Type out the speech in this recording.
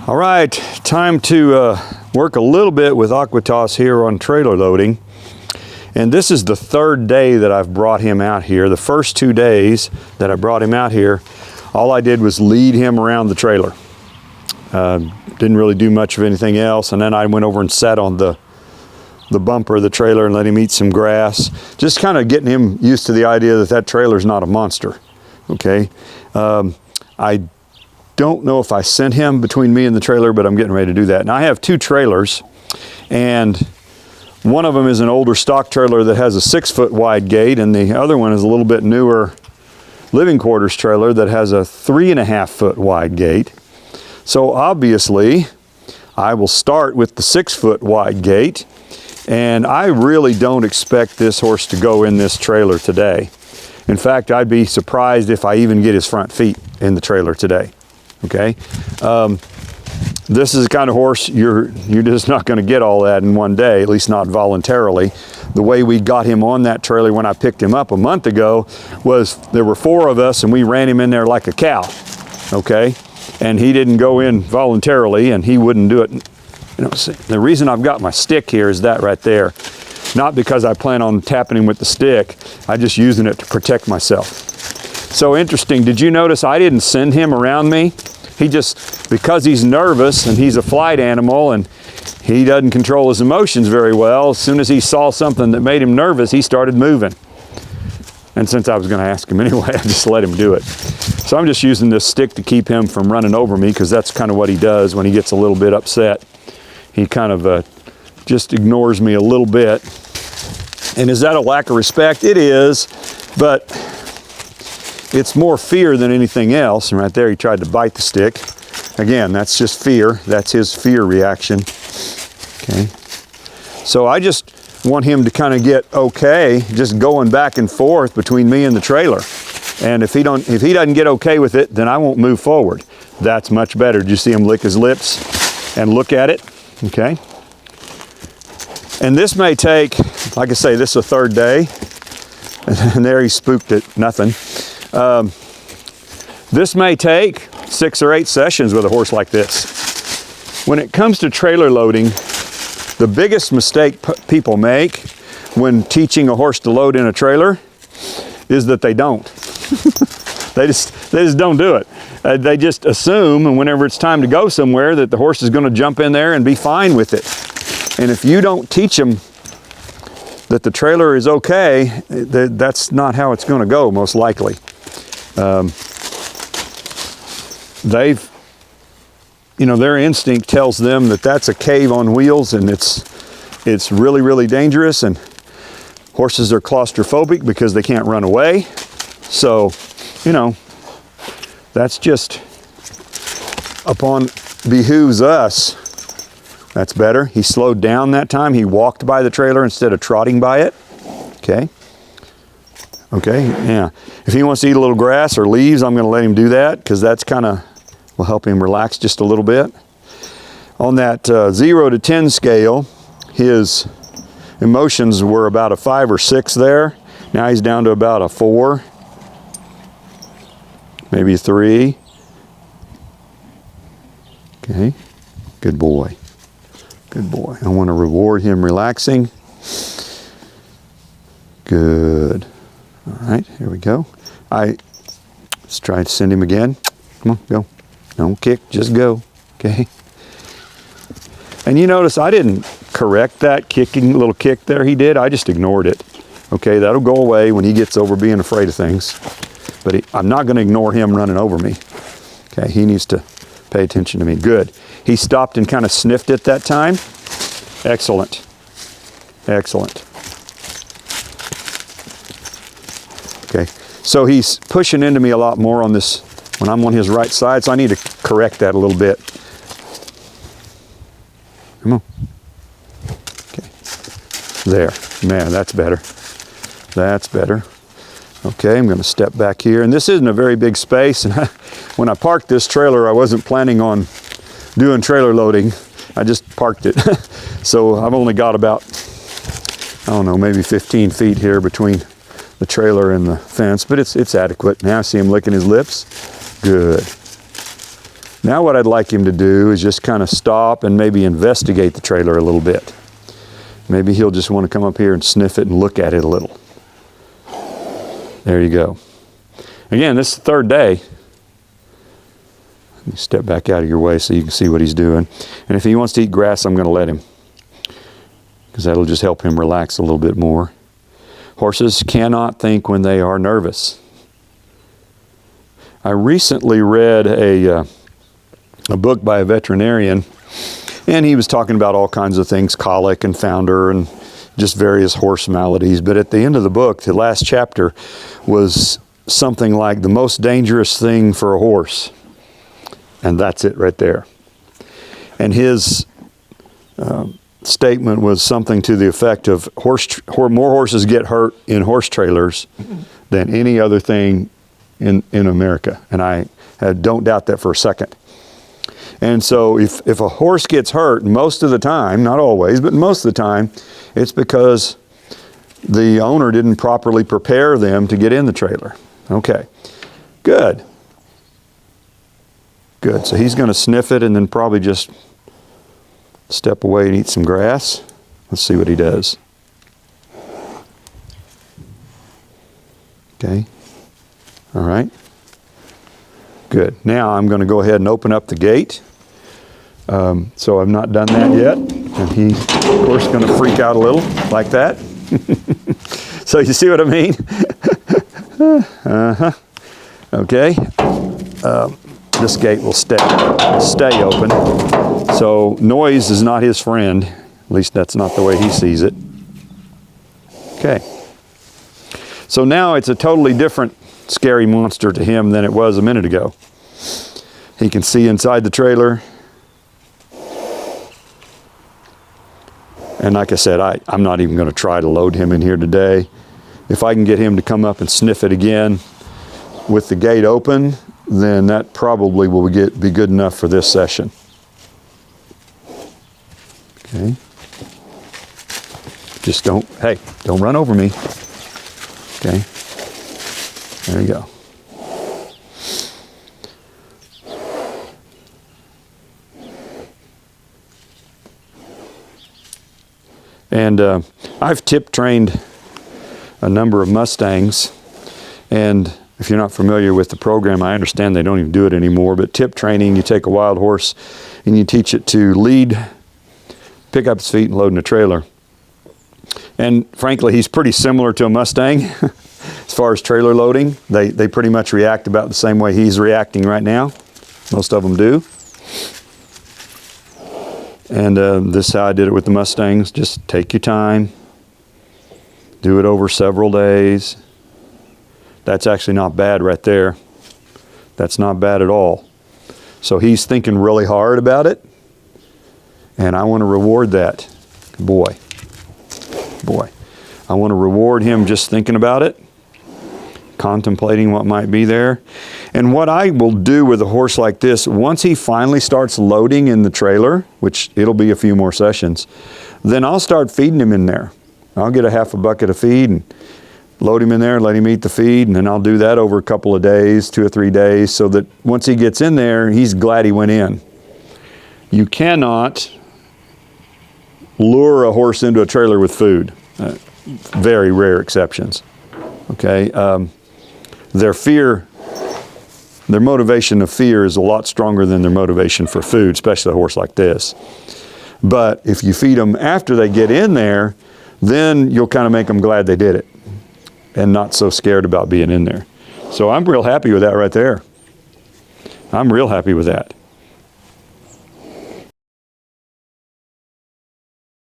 All right, time to work a little bit with Aequitas here on trailer loading. And this is the third day that I've brought him out here. The first 2 days that I brought him out here, all I did was lead him around the trailer. Didn't really do much of anything else. And then I went over and sat on the bumper of the trailer and let him eat some grass. Just kind of getting him used to the idea that that trailer is not a monster, okay? I don't know if I sent him between me and the trailer, but I'm getting ready to do that. Now I have 2 trailers, and one of them is an older stock trailer that has a 6-foot wide gate, and the other one is a little bit newer living quarters trailer that has a 3.5-foot wide gate. So obviously I will start with the 6-foot wide gate, and I really don't expect this horse to go in this trailer today. In fact, I'd be surprised if I even get his front feet in the trailer today. Okay, this is the kind of horse you're just not going to get all that in one day, at least not voluntarily. The way we got him on that trailer when I picked him up a month ago was there were 4 of us and we ran him in there like a cow. Okay, and he didn't go in voluntarily, and he wouldn't do it. You know, the reason I've got my stick here is that right there. Not because I plan on tapping him with the stick. I'm just using it to protect myself. So interesting, did you notice I didn't send him around me? He just, because he's nervous and he's a flight animal and he doesn't control his emotions very well, as soon as he saw something that made him nervous, he started moving. And since I was going to ask him anyway, I just let him do it. So I'm just using this stick to keep him from running over me, because that's kind of what he does when he gets a little bit upset. He kind of just ignores me a little bit. And is that a lack of respect? It is, but it's more fear than anything else. And right there, he tried to bite the stick. Again, that's just fear. That's his fear reaction. Okay. So I just want him to kind of get okay, just going back and forth between me and the trailer. And if he doesn't get okay with it, then I won't move forward. That's much better. Did you see him lick his lips and look at it? Okay. And this may take, like I say, this is the 3rd day. And there he spooked at nothing. This may take 6 or 8 sessions with a horse like this. When it comes to trailer loading, the biggest mistake people make when teaching a horse to load in a trailer is that they don't. They just don't do it. They just assume, and whenever it's time to go somewhere, that the horse is going to jump in there and be fine with it. And if you don't teach them that the trailer is okay, that's not how it's going to go, most likely. Their instinct tells them that that's a cave on wheels, and it's really, really dangerous, and horses are claustrophobic because they can't run away. So, that's just behooves us. That's better. He slowed down that time. He walked by the trailer instead of trotting by it. Okay. Okay, yeah. If he wants to eat a little grass or leaves, I'm going to let him do that, because that's kind of will help him relax just a little bit. On that 0 to 10 scale, his emotions were about a 5 or 6 there. Now he's down to about a 4, maybe a 3. Okay, good boy. Good boy. I want to reward him relaxing. Good. All right, here we go. Let's try to send him again. Come on, go. Don't kick, just go. Okay. And you notice I didn't correct that little kick there he did. I just ignored it. Okay, that'll go away when he gets over being afraid of things. But I'm not going to ignore him running over me. Okay, he needs to pay attention to me. Good. He stopped and kind of sniffed it that time. Excellent. Excellent. Okay, so he's pushing into me a lot more on this when I'm on his right side, so I need to correct that a little bit. Come on. Okay. There. Man, that's better. That's better. Okay, I'm going to step back here. And this isn't a very big space. And when I parked this trailer, I wasn't planning on doing trailer loading. I just parked it. So I've only got about, I don't know, maybe 15 feet here between the trailer and the fence, but it's adequate. Now I see him licking his lips. Good. Now what I'd like him to do is just kind of stop and maybe investigate the trailer a little bit. Maybe he'll just want to come up here and sniff it and look at it a little. There you go. Again, this is the third day. Let me step back out of your way so you can see what he's doing. And if he wants to eat grass, I'm going to let him, because that'll just help him relax a little bit more. Horses cannot think when they are nervous. I recently read a book by a veterinarian, and he was talking about all kinds of things, colic and founder and just various horse maladies. But at the end of the book, the last chapter was something like the most dangerous thing for a horse. And that's it right there. And his statement was something to the effect of more horses get hurt in horse trailers than any other thing in America. And I don't doubt that for a second. And so if a horse gets hurt, most of the time, not always, but most of the time, it's because the owner didn't properly prepare them to get in the trailer. Okay, good. Good, so he's going to sniff it and then probably just step away and eat some grass. Let's see what he does. Okay, all right. Good, now I'm going to go ahead and open up the gate. So I've not done that yet. And he's, of course, going to freak out a little like that. So you see what I mean? Uh-huh. Okay. This gate will stay open. So noise is not his friend. At least that's not the way he sees it. Okay. So now it's a totally different scary monster to him than it was a minute ago. He can see inside the trailer. And like I said, I'm not even going to try to load him in here today. If I can get him to come up and sniff it again with the gate open, then that probably will be good enough for this session. Okay. Just don't run over me. Okay. There you go. And I've tip trained a number of Mustangs, and if you're not familiar with the program, I understand they don't even do it anymore, but tip training, you take a wild horse and you teach it to lead, pick up its feet, and load in a trailer. And frankly, he's pretty similar to a Mustang as far as trailer loading. They pretty much react about the same way he's reacting right now. Most of them do. And this is how I did it with the Mustangs. Just take your time. Do it over several days. That's actually not bad right there. That's not bad at all. So he's thinking really hard about it. And I want to reward that. Boy. I want to reward him just thinking about it, contemplating what might be there. And what I will do with a horse like this, once he finally starts loading in the trailer, which it'll be a few more sessions, then I'll start feeding him in there. I'll get a half a bucket of feed and load him in there, let him eat the feed, and then I'll do that over a couple of days, 2 or 3 days, so that once he gets in there, he's glad he went in. You cannot lure a horse into a trailer with food. Very rare exceptions. Okay, their motivation of fear is a lot stronger than their motivation for food, especially a horse like this. But if you feed them after they get in there, then you'll kind of make them glad they did it and not so scared about being in there. So I'm real happy with that right there. I'm real happy with that.